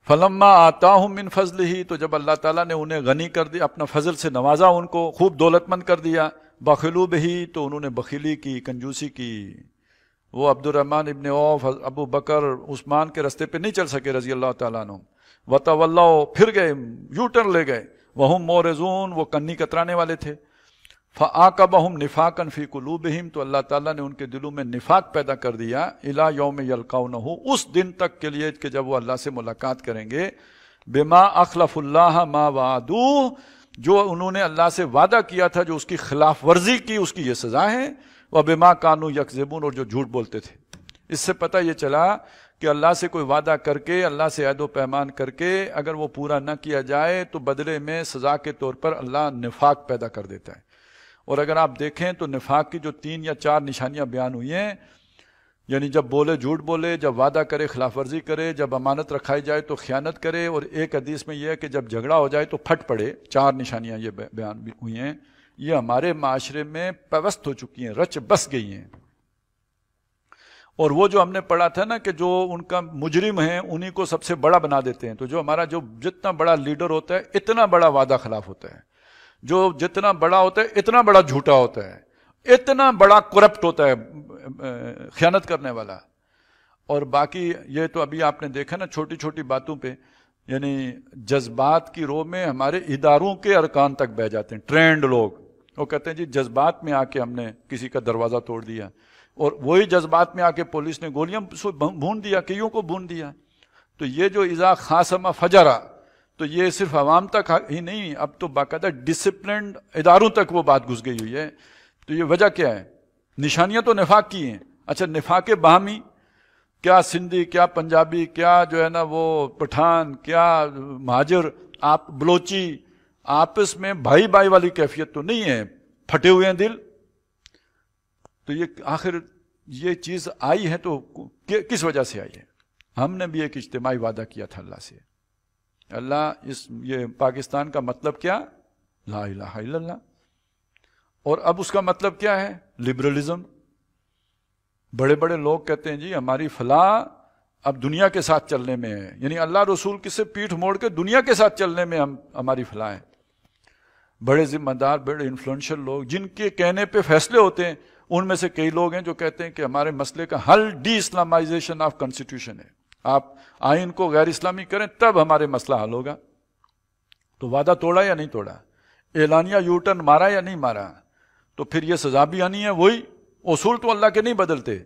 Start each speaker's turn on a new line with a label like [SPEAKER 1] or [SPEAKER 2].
[SPEAKER 1] فلما آتاہم من فضلہ، تو جب اللہ تعالیٰ نے انہیں غنی کر دیا، اپنا فضل سے نوازا، ان کو خوب دولت مند کر دیا، بخلوا بہی، تو انہوں نے بخیلی کی، کنجوسی کی. وہ عبد الرحمن ابن عوف، ابو بکر، عثمان کے رستے پہ نہیں چل سکے رضی اللہ تعالیٰ عنہ. وتولوا، پھر گئے، یو ٹرن لے گئے. وہم مورزون، وہ کنی کترانے والے تھے. فعاقبہم نفاقا فی قلوبہم، تو اللہ تعالیٰ نے ان کے دلوں میں نفاق پیدا کر دیا، الی یوم یلقونہ، اس دن تک کے لیے کہ جب وہ اللہ سے ملاقات کریں گے. بما اخلف اللہ ما وعدوہ، جو انہوں نے اللہ سے وعدہ کیا تھا، جو اس کی خلاف ورزی کی، اس کی یہ سزا ہے. وبما کانوا یکذبون، اور جو جھوٹ بولتے تھے. اس سے پتہ یہ چلا کہ اللہ سے کوئی وعدہ کر کے، اللہ سے عہد و پیمان کر کے اگر وہ پورا نہ کیا جائے تو بدلے میں سزا کے طور پر اللہ نفاق پیدا کر دیتا ہے. اور اگر آپ دیکھیں تو نفاق کی جو 3 یا 4 نشانیاں بیان ہوئی ہیں، یعنی جب بولے جھوٹ بولے، جب وعدہ کرے خلاف ورزی کرے، جب امانت رکھائی جائے تو خیانت کرے، اور ایک حدیث میں یہ ہے کہ جب جھگڑا ہو جائے تو پھٹ پڑے. 4 نشانیاں یہ بیان ہوئی ہیں. یہ ہمارے معاشرے میں پیوست ہو چکی ہیں، رچ بس گئی ہیں. اور وہ جو ہم نے پڑھا تھا نا کہ جو ان کا مجرم ہیں انہی کو سب سے بڑا بنا دیتے ہیں. تو جو ہمارا جو جتنا بڑا لیڈر ہوتا ہے اتنا بڑا وعدہ خلاف ہوتا ہے، جو جتنا بڑا ہوتا ہے اتنا بڑا جھوٹا ہوتا ہے، اتنا بڑا کرپٹ ہوتا ہے، خیانت کرنے والا. اور باقی یہ تو ابھی آپ نے دیکھا نا چھوٹی چھوٹی باتوں پہ، یعنی جذبات کی رو میں ہمارے اداروں کے ارکان تک بہ جاتے ہیں. ٹرینڈ لوگ وہ کہتے ہیں جی جذبات میں آ کے ہم نے کسی کا دروازہ توڑ دیا، اور وہی جذبات میں آ کے پولیس نے گولیاں بھون دیا، کئیوں کو بھون دیا. تو یہ جو اذا خاصم فجرا، تو یہ صرف عوام تک ہی نہیں، اب تو باقاعدہ ڈسپلنڈ اداروں تک وہ بات گھس گئی ہوئی ہے. تو یہ وجہ کیا ہے؟ نشانیاں تو نفاق کی ہیں. اچھا نفاق باہمی، کیا سندھی، کیا پنجابی، کیا جو ہے نا وہ پٹھان، کیا مہاجر، آپ بلوچی، آپس میں بھائی بھائی والی کیفیت تو نہیں ہے، پھٹے ہوئے ہیں دل. تو یہ آخر یہ چیز آئی ہے تو کس وجہ سے آئی ہے؟ ہم نے بھی ایک اجتماعی وعدہ کیا تھا اللہ سے. اللہ یہ پاکستان کا مطلب کیا؟ لا الہ الا اللہ. اور اب اس کا مطلب کیا ہے؟ لبرلزم. بڑے بڑے لوگ کہتے ہیں جی ہماری فلاح اب دنیا کے ساتھ چلنے میں ہے، یعنی اللہ رسول کی سے پیٹھ موڑ کے دنیا کے ساتھ چلنے میں ہماری فلاح ہے. بڑے ذمہ دار، بڑے انفلوئنشل لوگ جن کے کہنے پہ فیصلے ہوتے ہیں، ان میں سے کئی لوگ ہیں جو کہتے ہیں کہ ہمارے مسئلے کا حل ڈی اسلامائزیشن آف کانسٹیٹیوشن ہے، آپ آئین کو غیر اسلامی کریں تب ہمارے مسئلہ حل ہوگا. تو وعدہ توڑا یا نہیں توڑا؟ اعلانیہ یوٹرن مارا یا نہیں مارا؟ تو پھر یہ سزا بھی آنی ہے. وہی اصول تو اللہ کے نہیں بدلتے.